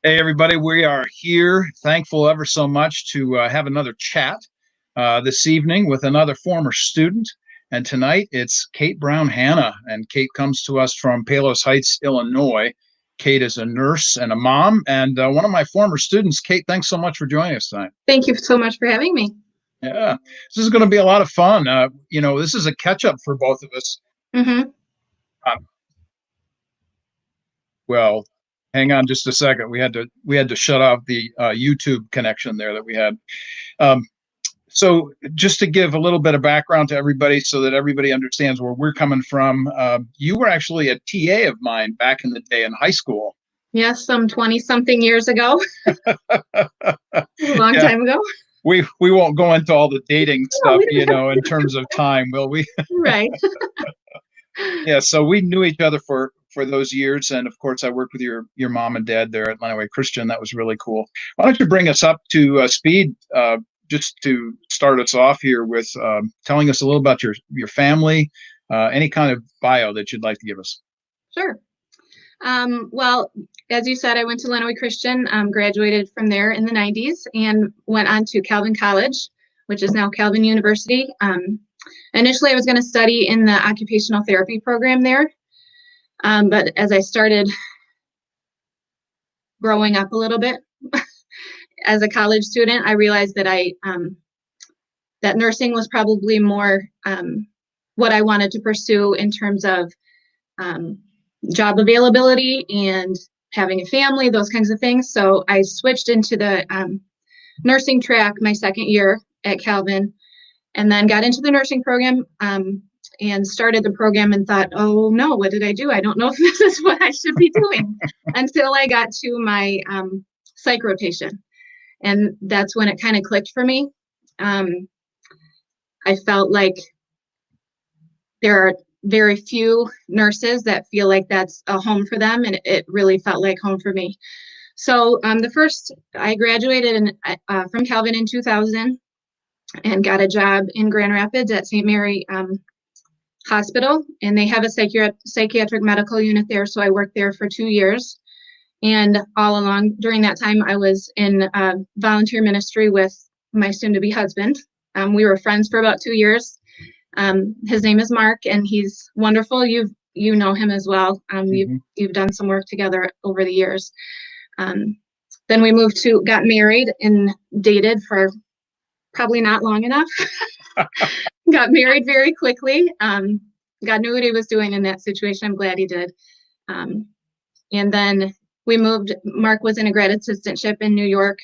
Hey, everybody, we are here. Thankful ever so much to have another chat this evening with another former student. And tonight it's Kate Brown Hanna. And Kate comes to us from Palos Heights, Illinois. Kate is a nurse and a mom and one of my former students. Kate, thanks so much for joining us tonight. Thank you so much for having me. Yeah, this is going to be a lot of fun. This is a catch up for both of us. Mm-hmm. Well, hang on just a second. We had to shut off the YouTube connection there that we had. So just to give a little bit of background to everybody so that everybody understands where we're coming from, you were actually a TA of mine back in the day in high school. Yes, some 20-something years ago. A long time ago. We won't go into all the dating stuff, in terms of time, will we? Right. Yeah, so we knew each other for those years, and of course I worked with your mom and dad there at Lenawee Christian. That was really cool. Why don't you bring us up to speed, just to start us off here with telling us a little about your family, any kind of bio that you'd like to give us. Sure. Well, as you said, I went to Lenawee Christian, graduated from there in the 90s, and went on to Calvin College, which is now Calvin University. Initially, I was going to study in the occupational therapy program there, but as I started growing up a little bit as a college student, I realized that that nursing was probably more what I wanted to pursue in terms of job availability and having a family, those kinds of things. So I switched into the nursing track my second year at Calvin, and then got into the nursing program and started the program and thought, oh no, what did I do? I don't know if this is what I should be doing until I got to my psych rotation. And that's when it kind of clicked for me. I felt like there are very few nurses that feel like that's a home for them, and it really felt like home for me. So I graduated from Calvin in 2000 and got a job in Grand Rapids at St. Mary Hospital, and they have a psychiatric medical unit there, so I worked there for 2 years. And all along during that time, I was in volunteer ministry with my soon-to-be husband. We were friends for about 2 years. His name is Mark, and he's wonderful. You know him as well. You've done some work together over the years. Then we got married and dated for probably not long enough. Got married very quickly. God knew what he was doing in that situation. I'm glad he did. And then we moved. Mark was in a grad assistantship in New York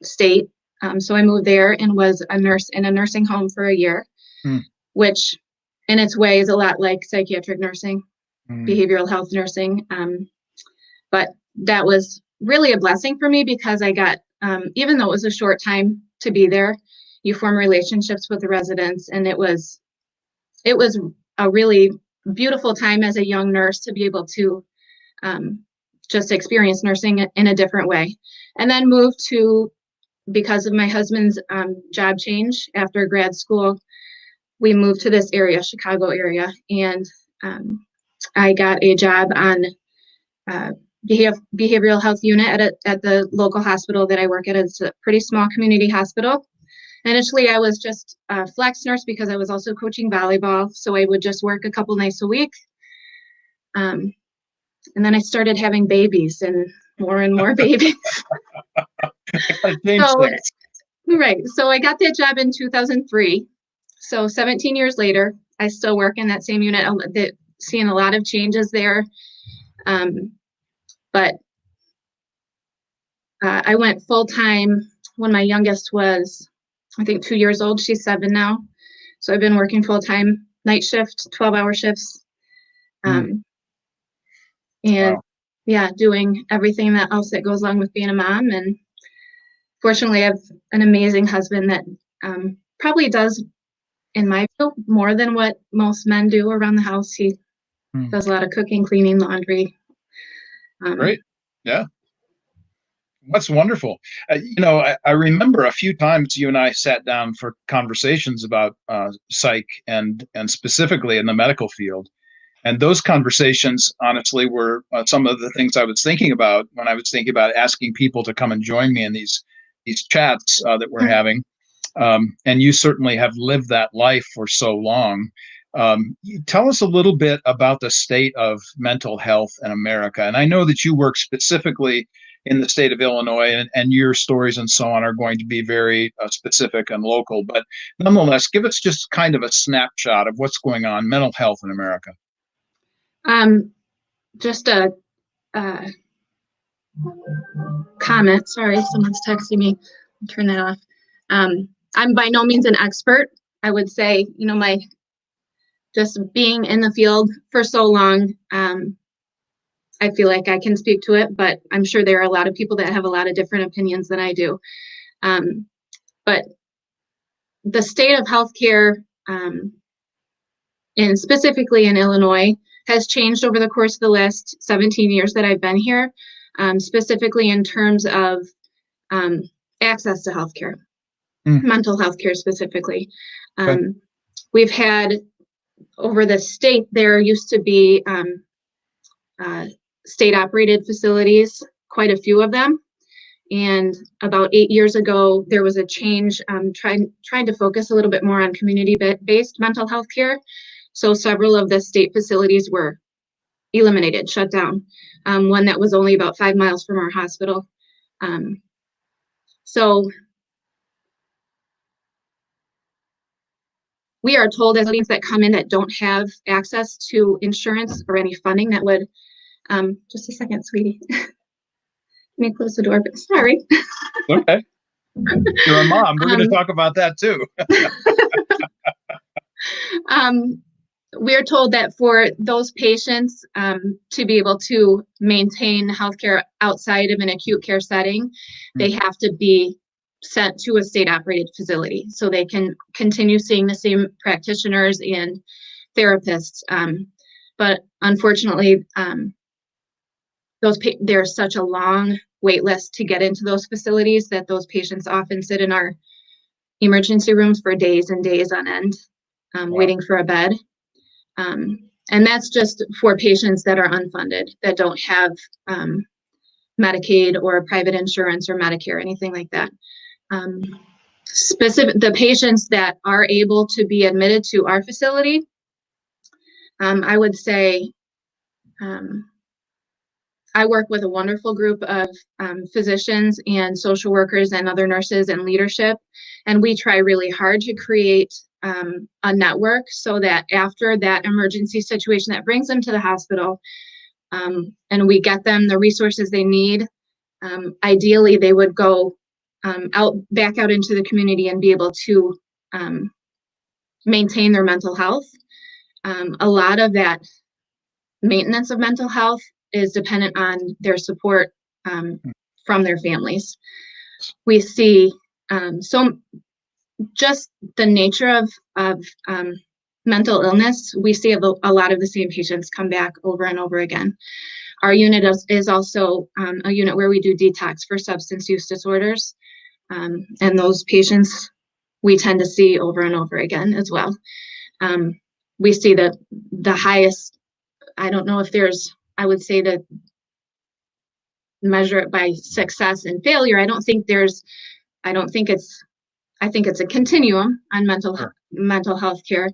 State. So I moved there and was a nurse in a nursing home for a year, which in its way is a lot like psychiatric nursing, behavioral health nursing. But that was really a blessing for me because I got, even though it was a short time to be there, you form relationships with the residents. And it was a really beautiful time as a young nurse to be able to just experience nursing in a different way. And then moved because of my husband's job change after grad school, we moved to this area, Chicago area, and I got a job on behavioral health unit at the local hospital that I work at. It's a pretty small community hospital. Initially, I was just a flex nurse because I was also coaching volleyball, so I would just work a couple nights a week. And then I started having babies and more babies. So I got that job in 2003. So 17 years later, I still work in that same unit, seeing a lot of changes there. But I went full-time when my youngest was, I think, 2 years old. She's 7 now. So I've been working full-time, night shift, 12-hour shifts. And wow. Yeah, doing everything else that goes along with being a mom. And fortunately, I have an amazing husband that probably does, in my view, more than what most men do around the house. He does a lot of cooking, cleaning, laundry. Great. Yeah. That's wonderful. I remember a few times you and I sat down for conversations about psych and specifically in the medical field. And those conversations, honestly, were some of the things I was thinking about when I was thinking about asking people to come and join me in these chats that we're having. And you certainly have lived that life for so long. Tell us a little bit about the state of mental health in America. And I know that you work specifically in the state of Illinois, and your stories and so on are going to be very specific and local. But nonetheless, give us just kind of a snapshot of what's going on mental health in America. Just a comment. Sorry, someone's texting me. I'll turn that off. I'm by no means an expert. I would say, my just being in the field for so long, I feel like I can speak to it, but I'm sure there are a lot of people that have a lot of different opinions than I do. But the state of healthcare, and specifically in Illinois, has changed over the course of the last 17 years that I've been here, specifically in terms of access to healthcare, mental health care specifically. We've had, over the state, there used to be state-operated facilities, quite a few of them. And about 8 years ago, there was a change, trying to focus a little bit more on community-based mental health care. So several of the state facilities were eliminated, shut down. One that was only about 5 miles from our hospital. So we are told as things that come in that don't have access to insurance or any funding that would, just a second, sweetie. Let me close the door, but sorry. Okay. You're a mom. We're going to talk about that too. We're told that for those patients to be able to maintain healthcare outside of an acute care setting, they have to be sent to a state-operated facility so they can continue seeing the same practitioners and therapists. But unfortunately, there's such a long wait list to get into those facilities that those patients often sit in our emergency rooms for days and days on end, waiting for a bed. And that's just for patients that are unfunded, that don't have Medicaid or private insurance or Medicare, anything like that. The patients that are able to be admitted to our facility, I would say, I work with a wonderful group of physicians and social workers and other nurses and leadership, and we try really hard to create a network so that after that emergency situation that brings them to the hospital, and we get them the resources they need, ideally they would go back out into the community and be able to maintain their mental health. A lot of that maintenance of mental health is dependent on their support from their families. We see just the nature of mental illness, we see a lot of the same patients come back over and over again. Our unit is also a unit where we do detox for substance use disorders. And those patients we tend to see over and over again as well. We see the highest, I don't know if there's, I would say to measure it by success and failure. I think it's a continuum on mental health care.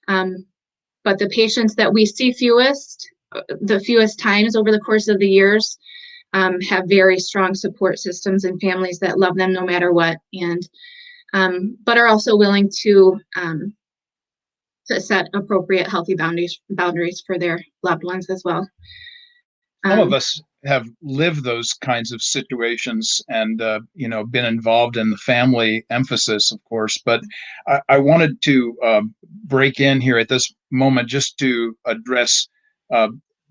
But the patients that we see the fewest times over the course of the years, have very strong support systems and families that love them no matter what, and but are also willing to set appropriate healthy boundaries for their loved ones as well. Some of us have lived those kinds of situations and been involved in the family emphasis, of course. But I wanted to break in here at this moment just to address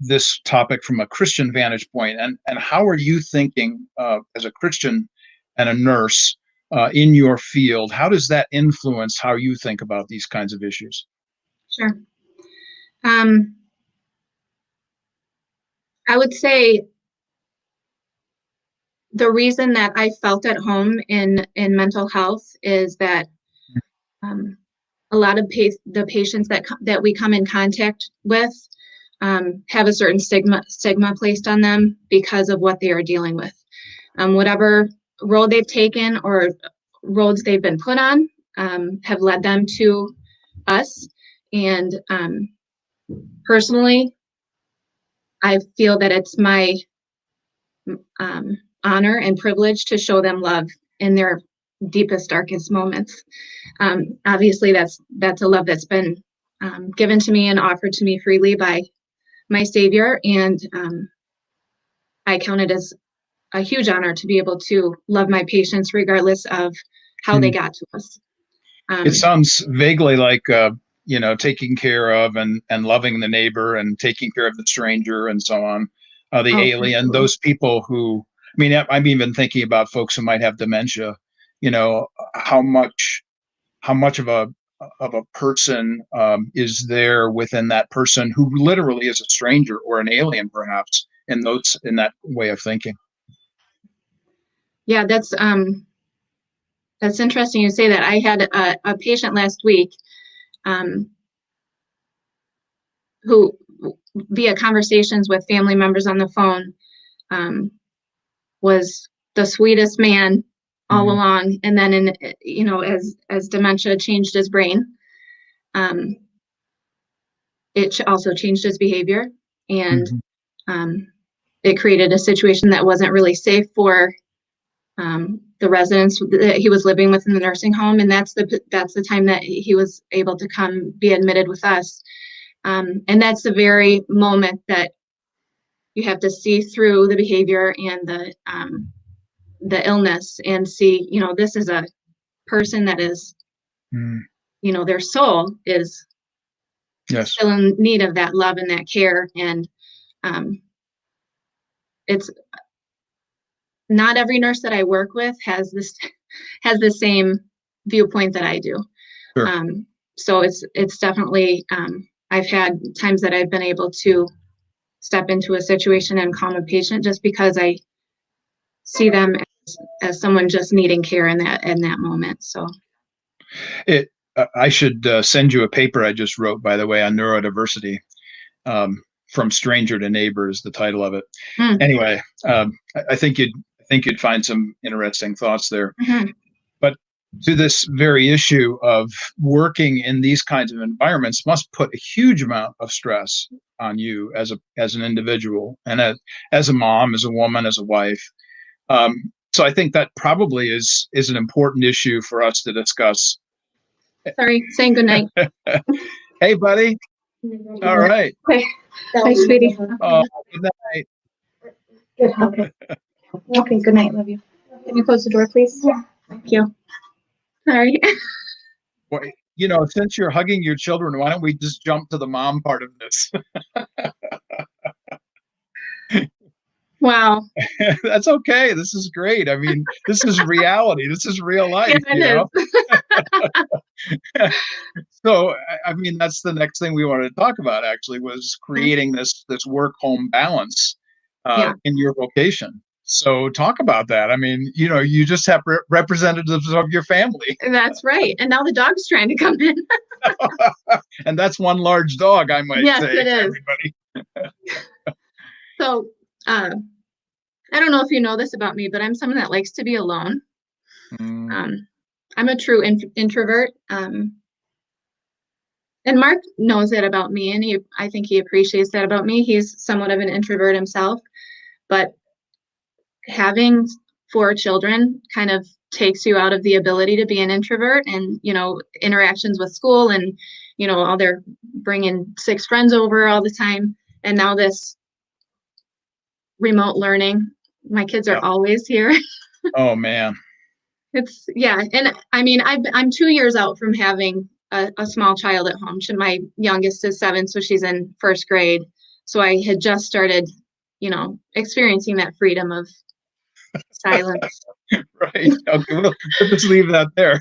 this topic from a Christian vantage point. And how are you thinking as a Christian and a nurse in your field? How does that influence how you think about these kinds of issues? Sure. I would say the reason that I felt at home in mental health is that a lot of the patients that we come in contact with have a certain stigma placed on them because of what they are dealing with. Whatever road they've taken or roads they've been put on have led them to us. And personally, I feel that it's my honor and privilege to show them love in their deepest, darkest moments. Obviously, that's a love that's been given to me and offered to me freely by my Savior, and I count it as a huge honor to be able to love my patients regardless of how they got to us. It sounds vaguely like taking care of and loving the neighbor and taking care of the stranger and so on, the alien, absolutely. those people who, I mean, I'm even thinking about folks who might have dementia. You know, how much of a person is there within that person who literally is a stranger or an alien, perhaps, in that way of thinking. Yeah, that's interesting you say that. I had a patient last week who, via conversations with family members on the phone, was the sweetest man all along, and then as dementia changed his brain, it also changed his behavior, and it created a situation that wasn't really safe for the residents that he was living with in the nursing home. And that's the time that he was able to come be admitted with us. And that's the very moment that you have to see through the behavior and the illness and see, this is a person that is, their soul is still in need of that love and that care. And it's not every nurse that I work with has the same viewpoint that I do. Sure. So it's definitely, I've had times that I've been able to step into a situation and calm a patient just because I see them as someone just needing care in that moment. So I should send you a paper I just wrote, by the way, on neurodiversity. From Stranger to Neighbor is the title of it. Anyway, I think you'd find some interesting thoughts there. But to this very issue of working in these kinds of environments must put a huge amount of stress on you as an individual, and as a mom, as a woman, as a wife. So I think that probably is an important issue for us to discuss. Sorry, saying goodnight. Hey, buddy. All right. Okay. Bye, sweetie. Oh, good night. Good. Okay. Okay. Good night. Love you. Can you close the door, please? Yeah. Thank you. Sorry. Well, since you're hugging your children, why don't we just jump to the mom part of this? Wow. That's okay. This is great. I mean, this is reality. This is real life, Yeah, So, I mean, that's the next thing we wanted to talk about, actually, was creating this work-home balance in your vocation. So talk about that. I mean, you just have representatives of your family. That's right. And now the dog's trying to come in. And that's one large dog, I might say. Yes, it is. Everybody. So, I don't know if you know this about me, but I'm someone that likes to be alone. I'm a true introvert. And Mark knows that about me, and I think he appreciates that about me. He's somewhat of an introvert himself, but having 4 children kind of takes you out of the ability to be an introvert, and interactions with school, and all they're bringing 6 friends over all the time, and now this remote learning. My kids are always here. Oh man. It's and I mean I'm 2 years out from having a small child at home. My youngest is 7, so she's in 1st grade. So I had just started, experiencing that freedom of silence. Right. Okay, we'll just leave that there.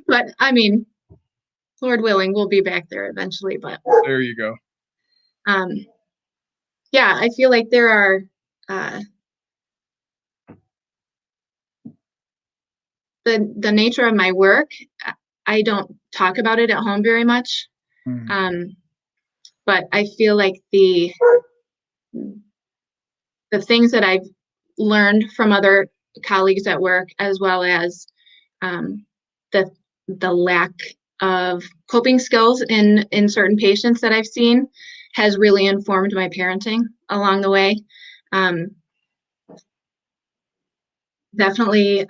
But I mean, Lord willing, we'll be back there eventually. But there you go. I feel like there are the nature of my work. I don't talk about it at home very much. but I feel like the things that I've learned from other colleagues at work, as well as the lack of coping skills in certain patients that I've seen, has really informed my parenting along the way. Definitely,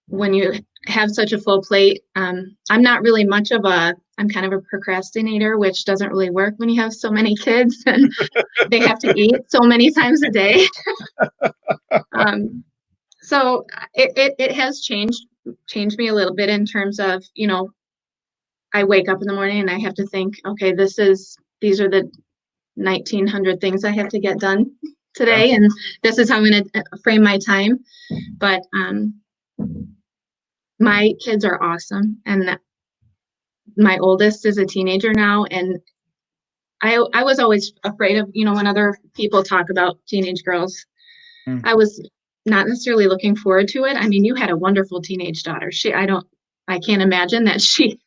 when you have such a full plate, I'm not really I'm kind of a procrastinator, which doesn't really work when you have so many kids and they have to eat so many times a day. So it has changed me a little bit in terms of, I wake up in the morning and I have to think, okay, these are the 1900 things I have to get done today, and this is how I'm going to frame my time. But my kids are awesome, and my oldest is a teenager now, and I was always afraid of, when other people talk about teenage girls. I was not necessarily looking forward to it. I mean, you had a wonderful teenage daughter. I can't imagine that she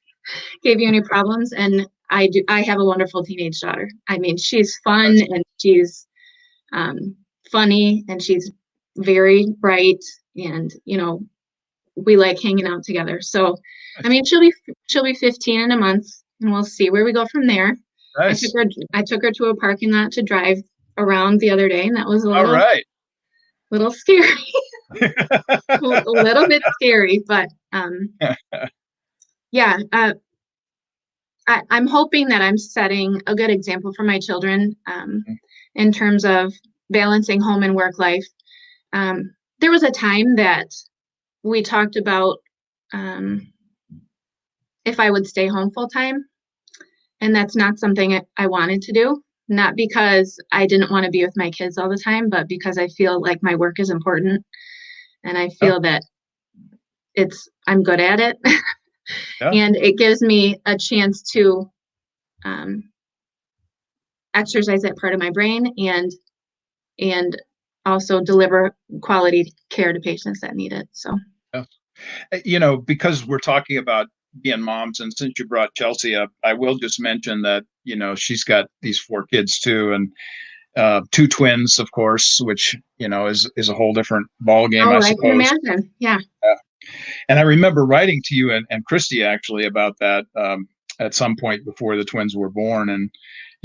gave you any problems. And I have a wonderful teenage daughter. I mean, she's fun and she's funny and she's very bright, and, we like hanging out together. So, I mean, she'll be 15 in a month, and we'll see where we go from there. Nice. I took her to a parking lot to drive around the other day, and that was a little scary. A little bit scary, but yeah, I'm hoping that I'm setting a good example for my children in terms of balancing home and work life. There was a time that we talked about if I would stay home full time, and that's not something I wanted to do. Not because I didn't want to be with my kids all the time, but because I feel like my work is important, and I feel that I'm good at it. And it gives me a chance to exercise that part of my brain and also deliver quality care to patients that need it. So, because we're talking about being moms, and since you brought Chelsea up, I will just mention that, she's got these 4 kids too, and 2 twins, of course, which, is a whole different ball game, I suppose. I can imagine. Yeah. And I remember writing to you and Christy actually about that at some point before the twins were born. And,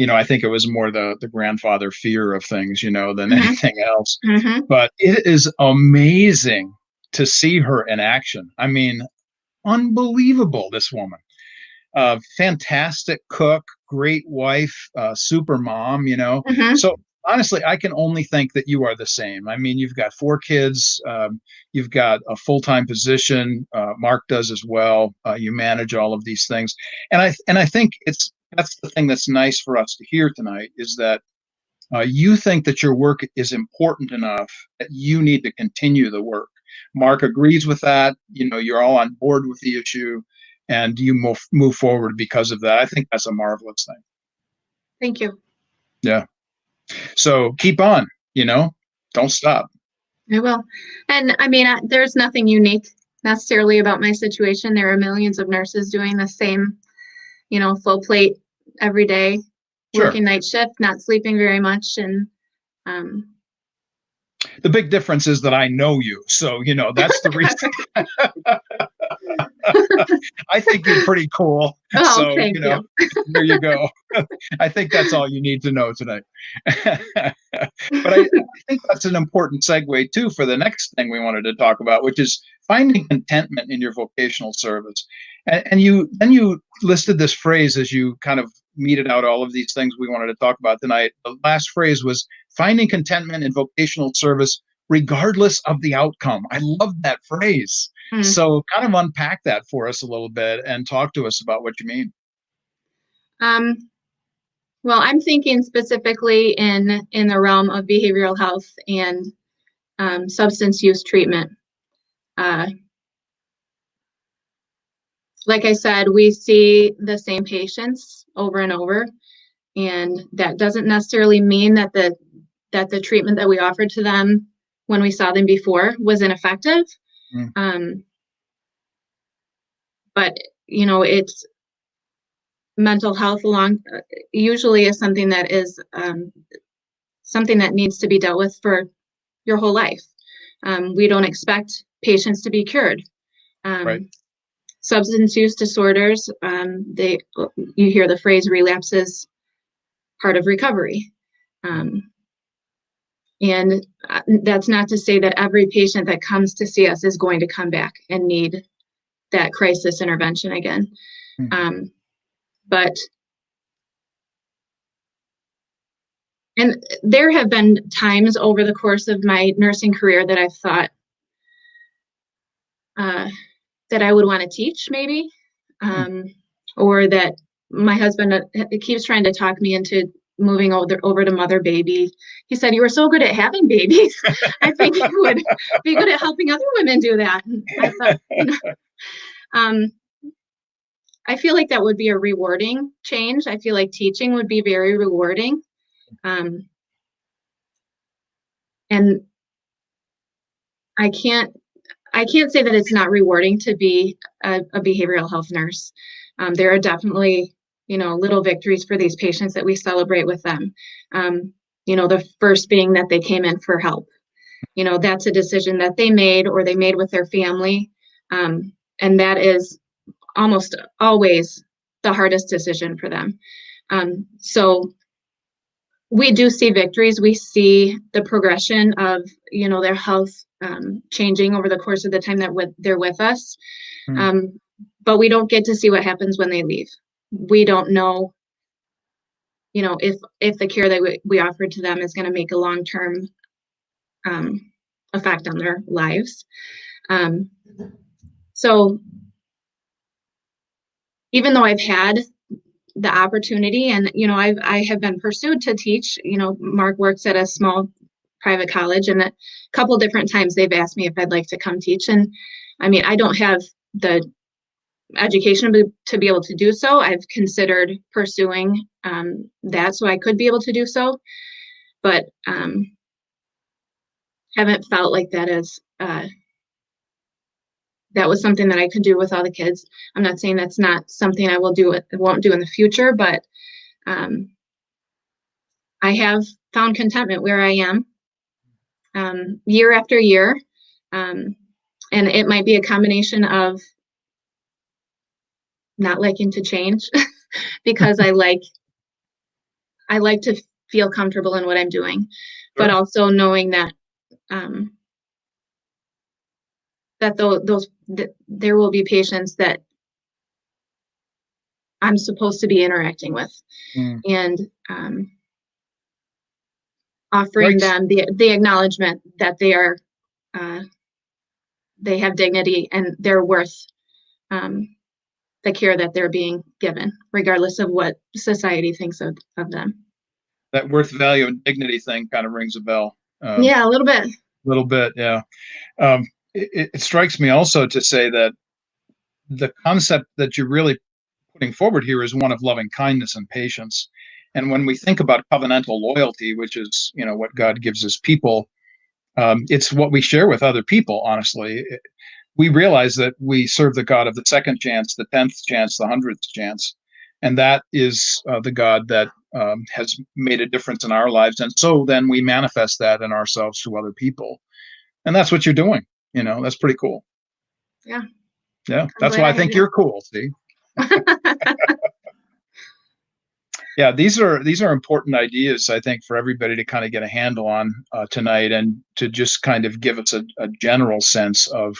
I think it was more the grandfather fear of things, than anything else. But it is amazing to see her in action. I mean, unbelievable, this woman. Fantastic cook, great wife, super mom, So honestly, I can only think that you are the same. I mean, you've got 4 kids, you've got a full-time position. Mark does as well. You manage all of these things, and I think that's the thing that's nice for us to hear tonight, is that you think that your work is important enough that you need to continue the work. Mark agrees with that. You're all on board with the issue, and you move forward because of that. I think that's a marvelous thing. Thank you. Yeah. So keep on, don't stop. I will. And I mean, there's nothing unique necessarily about my situation. There are millions of nurses doing the same, full plate every day, working night shift, not sleeping very much. And the big difference is that I know you. So, that's the reason. I think you're pretty cool. So, thank you. There you go. I think that's all you need to know tonight. But I think that's an important segue too for the next thing we wanted to talk about, which is finding contentment in your vocational service. And you listed this phrase as you kind of meted out all of these things we wanted to talk about tonight. The last phrase was finding contentment in vocational service regardless of the outcome. I love that phrase. So kind of unpack that for us a little bit and talk to us about what you mean. Well, I'm thinking specifically in the realm of behavioral health and substance use treatment. Like I said, we see the same patients over and over, and that doesn't necessarily mean that the treatment that we offered to them when we saw them before was ineffective. But mental health along usually is something that is something that needs to be dealt with for your whole life. We don't expect patients to be cured. Right. Substance use disorders, you hear the phrase relapse is part of recovery. And that's not to say that every patient that comes to see us is going to come back and need that crisis intervention again. But and there have been times over the course of my nursing career that I've thought that I would want to teach, maybe, or that my husband keeps trying to talk me into moving over to mother baby. He said, "You were so good at having babies. I think you would be good at helping other women do that." And I thought, I feel like that would be a rewarding change. I feel like teaching would be very rewarding. And I can't say that it's not rewarding to be a behavioral health nurse. There are definitely, little victories for these patients that we celebrate with them. The first being that they came in for help. That's a decision that they made or they made with their family. And that is almost always the hardest decision for them. So we do see victories. We see the progression of, their health changing over the course of the time that they're with us. But we don't get to see what happens when they leave. We don't know, if the care that we offered to them is going to make a long-term effect on their lives. So even though I've had the opportunity and, I have been pursued to teach, Mark works at a small private college, and a couple different times they've asked me if I'd like to come teach. And I mean, I don't have the education to be able to do so. I've considered pursuing that so I could be able to do so, but haven't felt like that was something that I could do with all the kids. I'm not saying that's not something I won't do in the future, but I have found contentment where I am year after year. And it might be a combination of not liking to change because I like to feel comfortable in what I'm doing, but also knowing that there will be patients that I'm supposed to be interacting with, and offering them the acknowledgement that they have dignity and they're worth the care that they're being given, regardless of what society thinks of them. That worth, value, and dignity thing kind of rings a bell. Yeah, a little bit. Yeah. It strikes me also to say that the concept that you're really putting forward here is one of loving kindness and patience. And when we think about covenantal loyalty, which is, what God gives his people, it's what we share with other people, honestly. We realize that we serve the God of the second chance, the 10th chance, the 100th chance. And that is the God that has made a difference in our lives. And so then we manifest that in ourselves to other people. And that's what you're doing. That's pretty cool. Yeah. Yeah. That's why I think you're cool. See? Yeah, these are important ideas, I think, for everybody to kind of get a handle on tonight, and to just kind of give us a general sense of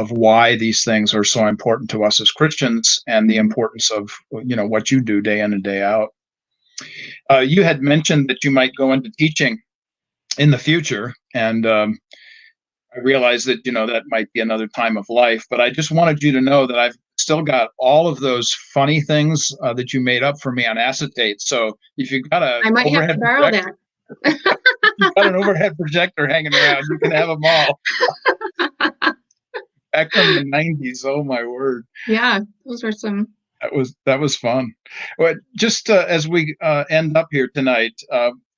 why these things are so important to us as Christians, and the importance of what you do day in and day out. You had mentioned that you might go into teaching in the future, and I realize that that might be another time of life, but I just wanted you to know that I've still got all of those funny things that you made up for me on acetate. So if you've got I might have to borrow that. You've got an overhead projector hanging around, you can have them all. Back from the 90s, oh my word. Yeah, those were some. That was fun. Well, just as we end up here tonight,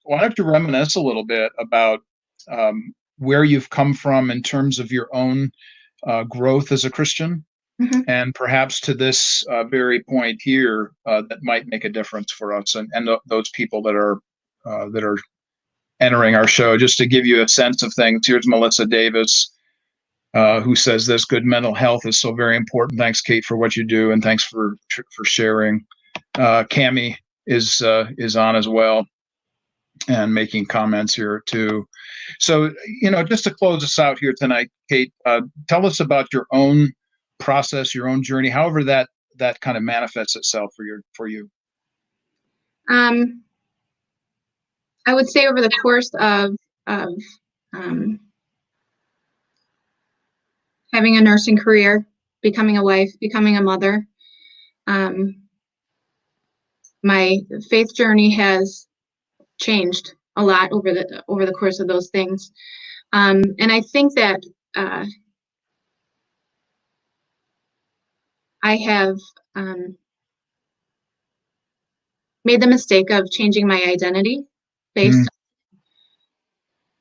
why don't you reminisce a little bit about where you've come from in terms of your own growth as a Christian? and perhaps to this very point here that might make a difference for us and those people that are entering our show. Just to give you a sense of things, here's Melissa Davis, who says this: good mental health is so very important. Thanks, Kate, for what you do, and thanks for sharing. Cami is on as well and making comments here too. So, just to close us out here tonight, Kate, tell us about your own process, your own journey, however that kind of manifests itself for you. I would say over the course of having a nursing career, becoming a wife, becoming a mother, my faith journey has changed a lot over the course of those things. And I think that I have made the mistake of changing my identity based on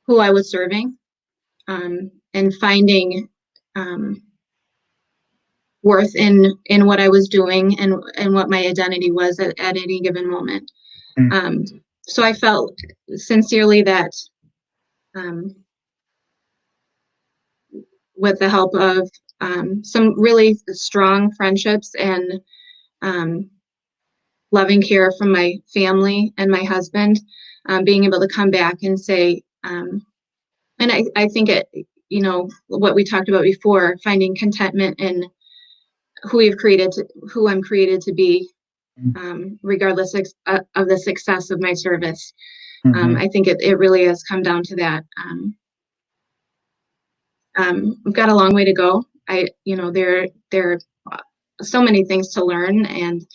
who I was serving, and finding worth in what I was doing and what my identity was at any given moment. So I felt sincerely that with the help of some really strong friendships and loving care from my family and my husband, being able to come back and say, and I think it, what we talked about before, finding contentment in who I'm created to be, regardless of the success of my service. I think it really has come down to that. We've got a long way to go. There are so many things to learn, and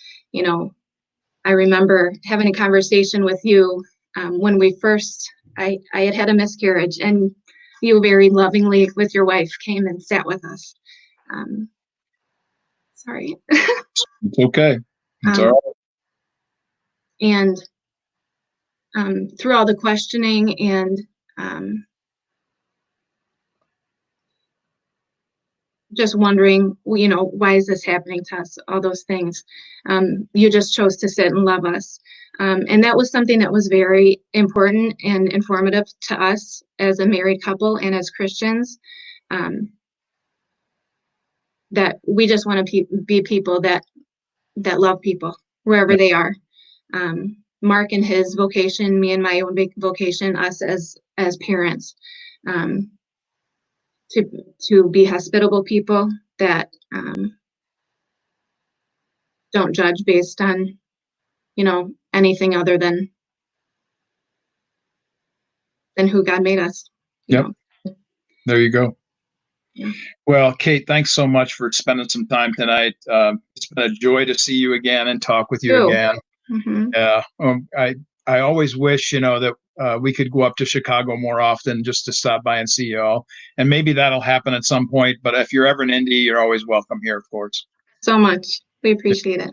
I remember having a conversation with you when we first I had a miscarriage, and you very lovingly with your wife came and sat with us. Sorry. It's okay. It's all right. And through all the questioning and just wondering, why is this happening to us? All those things. You just chose to sit and love us. And that was something that was very important and informative to us as a married couple and as Christians. That we just want to be people that love people wherever they are. Mark and his vocation, me and my own vocation, us as parents, to be hospitable people that don't judge based on anything other than who God made us. Yep. There you go. Yeah. Well, Kate, thanks so much for spending some time tonight. It's been a joy to see you again and talk with you again. Yeah. I always wish, that we could go up to Chicago more often just to stop by and see you all. And maybe that'll happen at some point. But if you're ever in Indy, you're always welcome here, of course. So much. We appreciate it.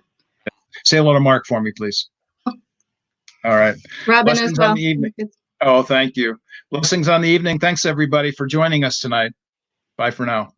Say hello to Mark for me, please. All right. Robin Blessings as well. on the evening. Oh, thank you. Blessings on the evening. Thanks, everybody, for joining us tonight. Bye for now.